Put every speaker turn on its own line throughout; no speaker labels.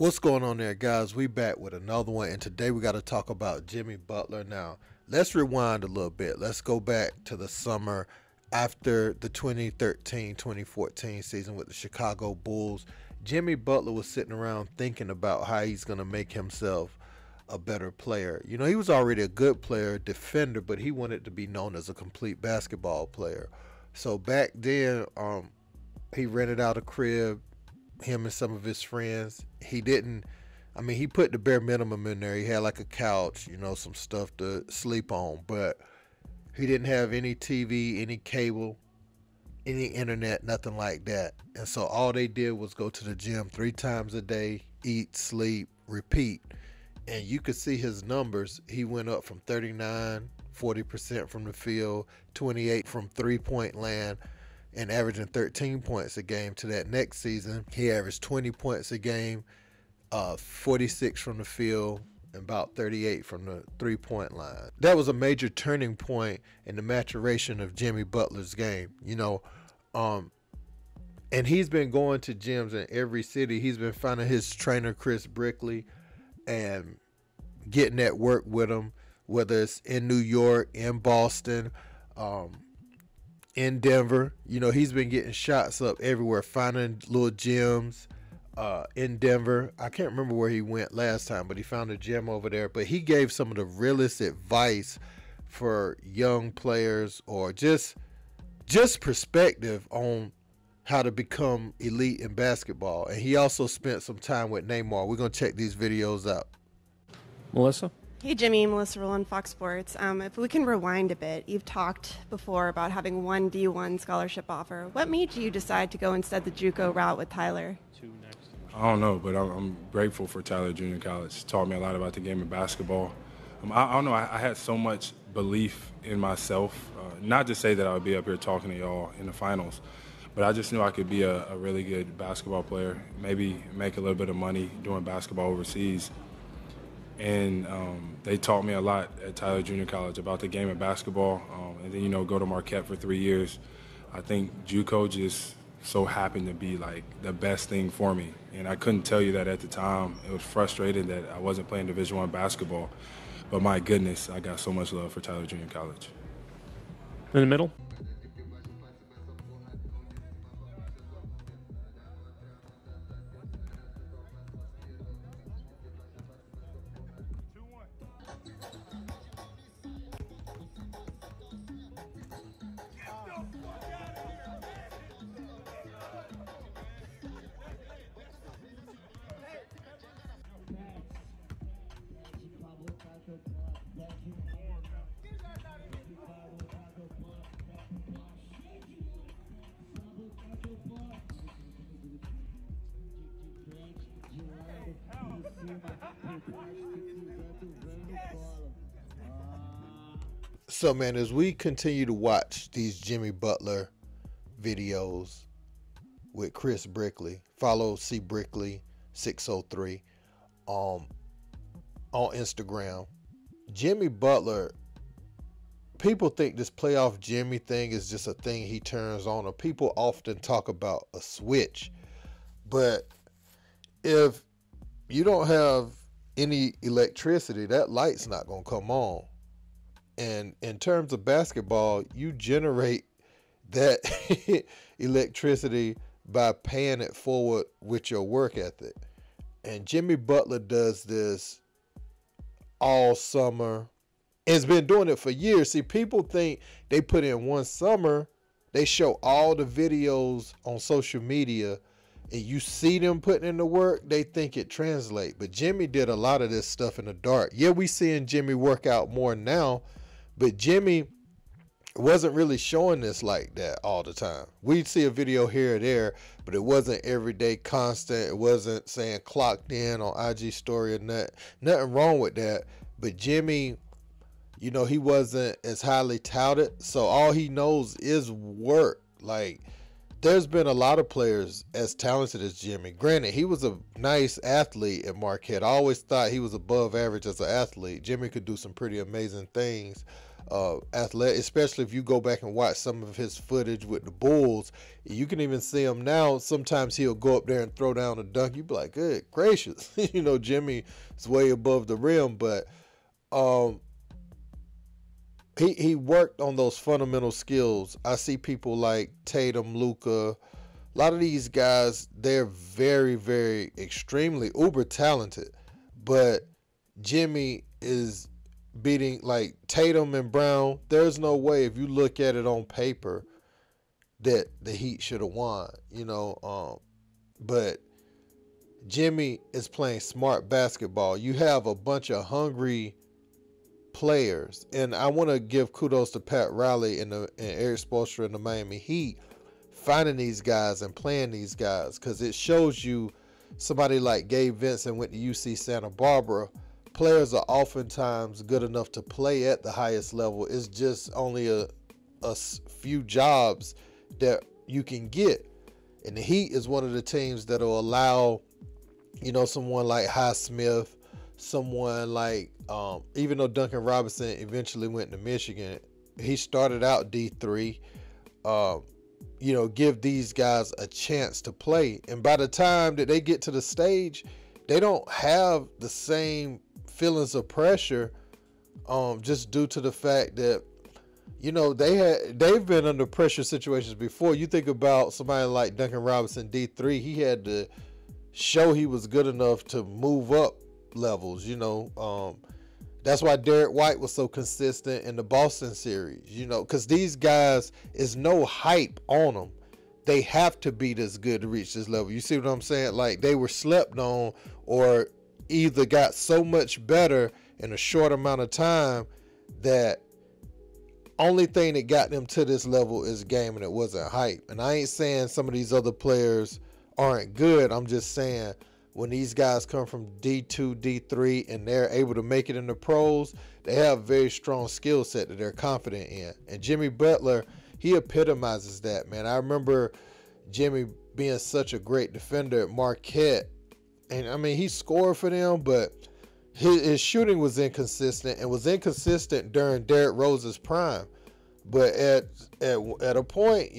What's going on there, guys? We back with another one, and today we got to talk about Jimmy Butler. Now, let's rewind a little bit. Let's go back to the summer after the 2013-2014 season with the Chicago Bulls. Jimmy Butler was sitting around thinking about how he's going to make himself a better player. You know, he was already a good player, defender, but he wanted to be known as a complete basketball player. So back then, he rented out a crib, him and some of his friends. He put the bare minimum in there. He had like a couch, some stuff to sleep on, but he didn't have any TV, any cable, any internet, nothing like that. And so all they did was go to the gym 3 times a day, eat, sleep, repeat. And you could see his numbers. He went up from 39, 40% from the field, 28 from three-point land, and averaging 13 points a game. To that next season, he averaged 20 points a game, 46 from the field, and about 38 from the three-point line. That was a major turning point in the maturation of Jimmy Butler's game, and he's been going to gyms in every city. He's been finding his trainer, Chris Brickley, and getting that work with him, whether it's in New York, in Boston, in Denver. He's been getting shots up everywhere, finding little gyms in Denver. I can't remember where he went last time, but he found a gym over there. But he gave some of the realest advice for young players, or just perspective on how to become elite in basketball. And he also spent some time with Neymar. We're going to check these videos out.
Melissa?
Hey Jimmy, Melissa Rowland, Fox Sports. If we can rewind a bit, you've talked before about having one D1 scholarship offer. What made you decide to go instead the Juco route with Tyler?
I don't know, but I'm grateful for Tyler Junior College. Taught me a lot about the game of basketball. I don't know, I had so much belief in myself. Not to say that I would be up here talking to y'all in the finals, but I just knew I could be a really good basketball player, maybe make a little bit of money doing basketball overseas. And they taught me a lot at Tyler Junior College about the game of basketball. And then, go to Marquette for 3 years. I think Juco just so happened to be like the best thing for me. And I couldn't tell you that at the time. It was frustrating that I wasn't playing Division I basketball. But my goodness, I got so much love for Tyler Junior College.
In the middle?
So, man, as we continue to watch these Jimmy Butler videos with Chris Brickley, follow C Brickley 603 on Instagram. Jimmy Butler, people think this playoff Jimmy thing is just a thing he turns on, or people often talk about a switch. But if you don't have any electricity, that light's not going to come on. And in terms of basketball, you generate that electricity by paying it forward with your work ethic. And Jimmy Butler does this all summer. Has been doing it for years. See, people think they put in one summer, they show all the videos on social media, and you see them putting in the work, they think it translates. But Jimmy did a lot of this stuff in the dark. Yeah, we seeing Jimmy work out more now, but Jimmy wasn't really showing this like that all the time. We'd see a video here or there, but it wasn't everyday constant. It wasn't saying clocked in on IG story or nothing wrong with that. But Jimmy, he wasn't as highly touted, so all he knows is work. Like, there's been a lot of players as talented as Jimmy. Granted, he was a nice athlete at Marquette. I always thought he was above average as an athlete. Jimmy could do some pretty amazing things. athletic, especially if you go back and watch some of his footage with the Bulls. You can even see him now. Sometimes he'll go up there and throw down a dunk. You be like, good gracious. Jimmy is way above the rim, but he worked on those fundamental skills. I see people like Tatum, Luka, a lot of these guys, they're very, very extremely uber talented, but Jimmy is beating like Tatum and Brown. There's no way, if you look at it on paper, that the Heat should have won, but Jimmy is playing smart basketball. You have a bunch of hungry players, and I want to give kudos to Pat Riley and Eric Spoelstra and the Miami Heat finding these guys and playing these guys, because it shows you somebody like Gabe Vincent went to UC Santa Barbara. Players are oftentimes good enough to play at the highest level. It's just only a few jobs that you can get. And the Heat is one of the teams that will allow, someone like Highsmith, someone like, even though Duncan Robinson eventually went to Michigan, he started out D3, give these guys a chance to play. And by the time that they get to the stage, they don't have the same feelings of pressure, just due to the fact that, they've been under pressure situations before. You think about somebody like Duncan Robinson, D3, he had to show he was good enough to move up levels, That's why Derek White was so consistent in the Boston series, because these guys, is no hype on them. They have to be this good to reach this level. You see what I'm saying? Like, they were slept on, or either got so much better in a short amount of time that only thing that got them to this level is game, and it wasn't hype. And I ain't saying some of these other players aren't good. I'm just saying, when these guys come from D2, D3, and they're able to make it in the pros, they have a very strong skill set that they're confident in. And Jimmy Butler, he epitomizes that, man. I remember Jimmy being such a great defender at Marquette. And, he scored for them, but his shooting was inconsistent, and was inconsistent during Derrick Rose's prime. But at a point,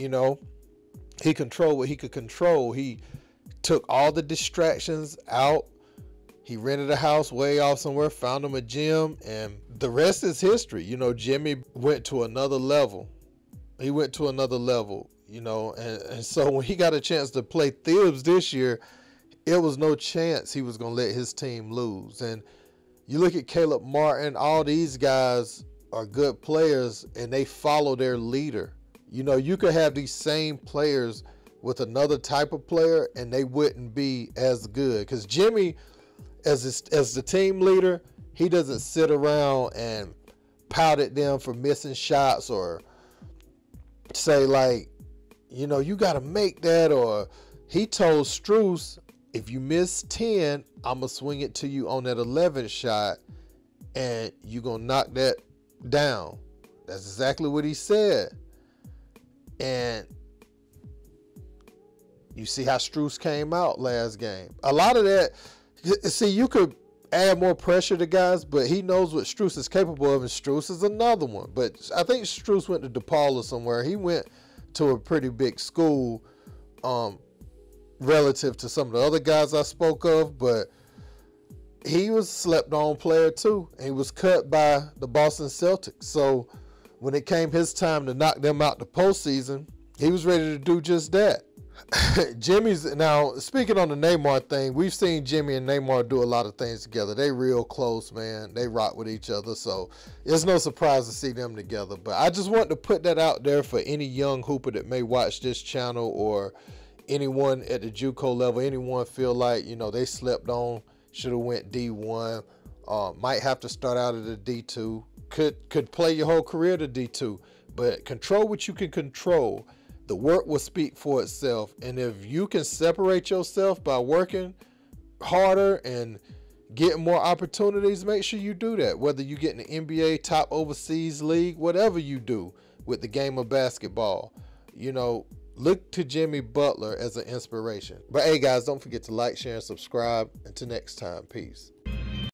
he controlled what he could control. He took all the distractions out. He rented a house way off somewhere, found him a gym, and the rest is history. Jimmy went to another level. He went to another level, and so when he got a chance to play Thibs this year, it was no chance he was going to let his team lose. And you look at Caleb Martin, all these guys are good players, and they follow their leader. You could have these same players with another type of player, and they wouldn't be as good. Because Jimmy, as the team leader, he doesn't sit around and pout at them for missing shots, or say like, you got to make that. Or he told Strus, if you miss 10, I'm going to swing it to you on that 11th shot, and you're going to knock that down. That's exactly what he said. And you see how Strus came out last game. A lot of that, see, you could add more pressure to guys, but he knows what Strus is capable of, and Strus is another one. But I think Strus went to DePaul or somewhere. He went to a pretty big school, relative to some of the other guys I spoke of, but he was a slept-on player too, and he was cut by the Boston Celtics. So when it came his time to knock them out the postseason, he was ready to do just that. Now, speaking on the Neymar thing, we've seen Jimmy and Neymar do a lot of things together. They real close, man. They rock with each other, so it's no surprise to see them together. But I just want to put that out there for any young hooper that may watch this channel, or anyone at the Juco level, anyone feel like, they slept on, should have went D1, might have to start out at a D2, could play your whole career to D2, but control what you can control. The work will speak for itself, and if you can separate yourself by working harder and getting more opportunities, make sure you do that. Whether you get in the NBA, top overseas league, whatever you do with the game of basketball, look to Jimmy Butler as an inspiration. But hey guys, don't forget to like, share, and subscribe. Until next time, peace.